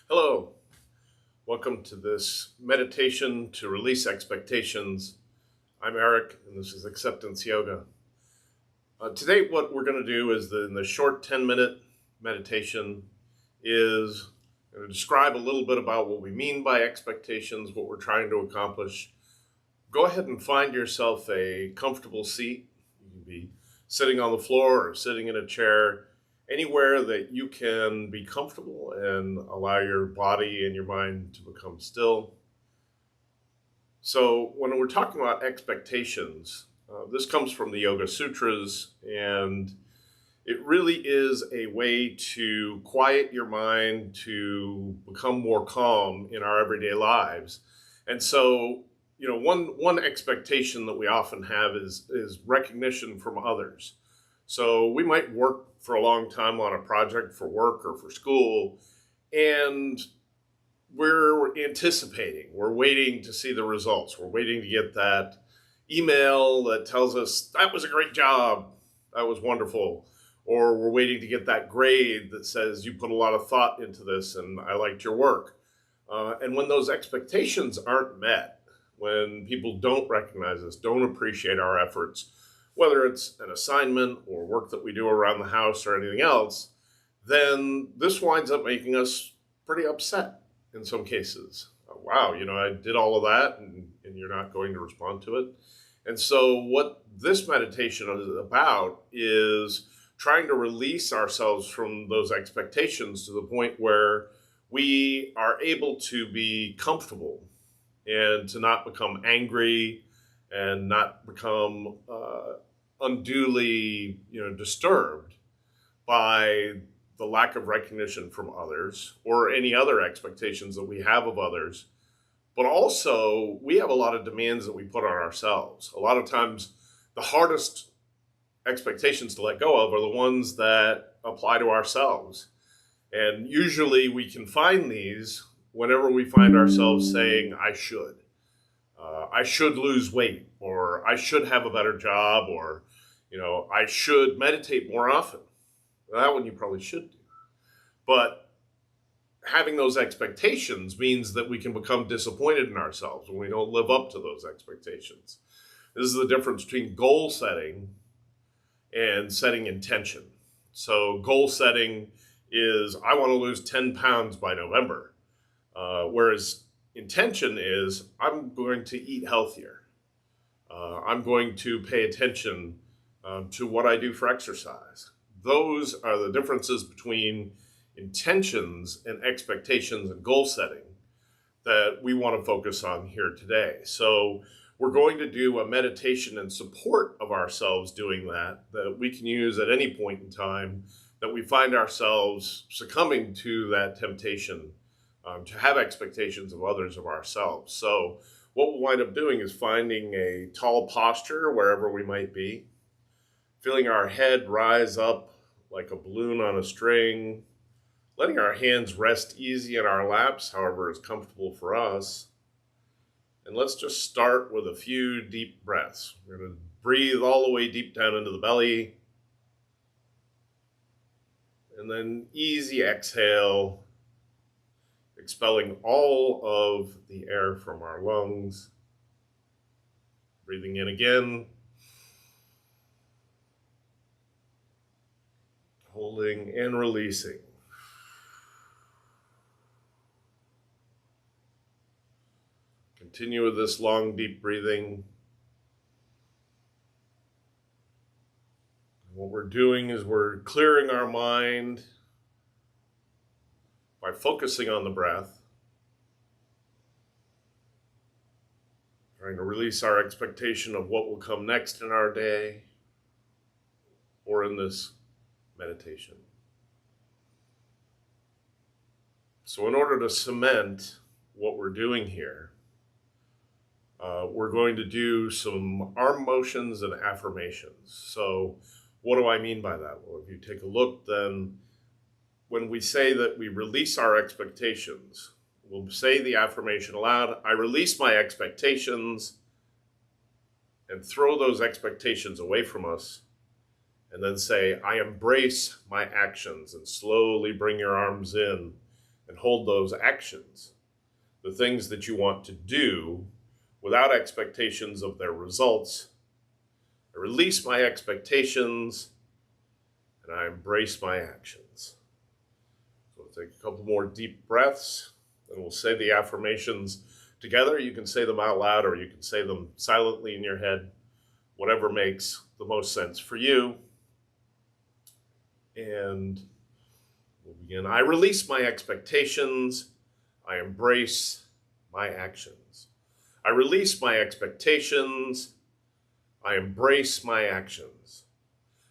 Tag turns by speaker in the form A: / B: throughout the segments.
A: Hello, welcome to this meditation to release expectations. I'm Eric, and this is Acceptance Yoga. Today, what we're going to do is in the short 10-minute meditation is going to describe a little bit about what we mean by expectations, what we're trying to accomplish. Go ahead and find yourself a comfortable seat. You can be sitting on the floor or sitting in a chair, anywhere that you can be comfortable and allow your body and your mind to become still. So, when we're talking about expectations, this comes from the Yoga Sutras, and it really is a way to quiet your mind, to become more calm in our everyday lives. And so, one expectation that we often have is recognition from others. So we might work for a long time on a project for work or for school, and we're anticipating, we're waiting to see the results. We're waiting to get that email that tells us that was a great job, that was wonderful. Or we're waiting to get that grade that says you put a lot of thought into this and I liked your work. And when those expectations aren't met, when people don't recognize us, don't appreciate our efforts, whether it's an assignment or work that we do around the house or anything else, then this winds up making us pretty upset in some cases. Wow, I did all of that and you're not going to respond to it. And so, what this meditation is about is trying to release ourselves from those expectations to the point where we are able to be comfortable and to not become angry and not become unduly, disturbed by the lack of recognition from others or any other expectations that we have of others. But also, we have a lot of demands that we put on ourselves. A lot of times, the hardest expectations to let go of are the ones that apply to ourselves. And usually, we can find these whenever we find ourselves saying, I should lose weight, or I should have a better job, or, I should meditate more often. Well, that one you probably should do. But having those expectations means that we can become disappointed in ourselves when we don't live up to those expectations. This is the difference between goal setting and setting intention. So, goal setting is I want to lose 10 pounds by November. Whereas intention is I'm going to eat healthier. I'm going to pay attention to what I do for exercise. Those are the differences between intentions and expectations and goal setting that we want to focus on here today. So we're going to do a meditation in support of ourselves doing that we can use at any point in time that we find ourselves succumbing to that temptation to have expectations of others of ourselves. So what we'll wind up doing is finding a tall posture wherever we might be, feeling our head rise up like a balloon on a string, letting our hands rest easy in our laps, however is comfortable for us. And let's just start with a few deep breaths. We're going to breathe all the way deep down into the belly, and then easy exhale, expelling all of the air from our lungs. Breathing in again. Holding and releasing. Continue with this long, deep breathing. What we're doing is we're clearing our mind by focusing on the breath, trying to release our expectation of what will come next in our day or in this meditation. So in order to cement what we're doing here, we're going to do some arm motions and affirmations. So what do I mean by that? Well, if you take a look, then when we say that we release our expectations, we'll say the affirmation aloud. I release my expectations and throw those expectations away from us. And then say, I embrace my actions, and slowly bring your arms in and hold those actions, the things that you want to do without expectations of their results. I release my expectations and I embrace my actions. So we'll take a couple more deep breaths and we'll say the affirmations together. You can say them out loud or you can say them silently in your head, whatever makes the most sense for you. And we'll begin. I release my expectations. I embrace my actions. I release my expectations. I embrace my actions.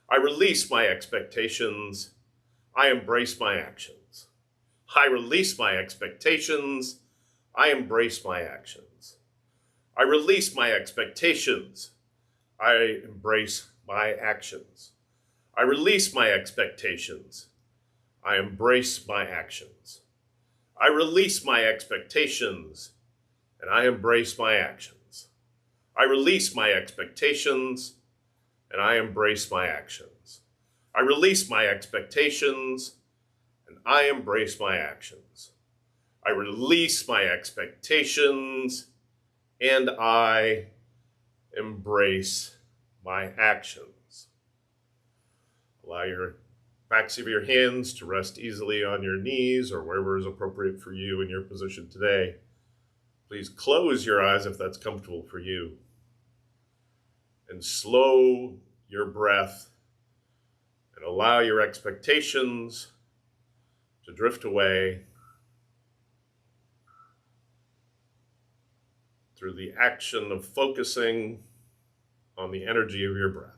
A: I release my expectations. I embrace my actions. I release my expectations. I embrace my actions. I release my expectations. I embrace my actions. I release my expectations. I embrace my actions. I release my expectations and I embrace my actions. I release my expectations and I embrace my actions. I release my expectations and I embrace my actions. I release my expectations and I embrace my actions. Allow your backs of your hands to rest easily on your knees or wherever is appropriate for you in your position today. Please close your eyes if that's comfortable for you. And slow your breath and allow your expectations to drift away through the action of focusing on the energy of your breath.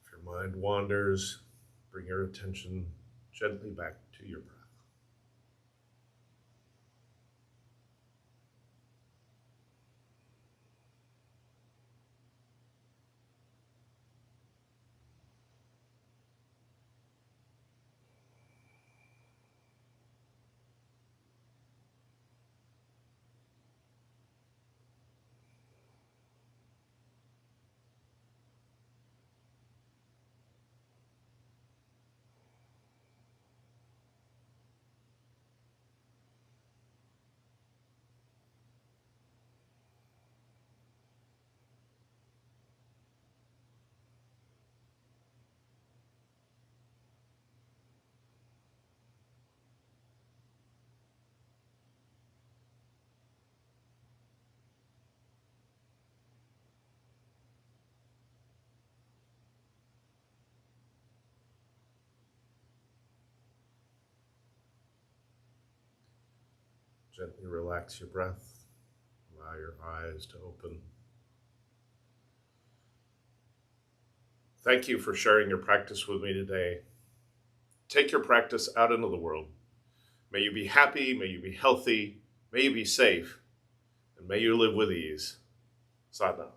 A: If your mind wanders, bring your attention gently back to your breath. Gently relax your breath. Allow your eyes to open. Thank you for sharing your practice with me today. Take your practice out into the world. May you be happy, may you be healthy, may you be safe, and may you live with ease. Sat Nam.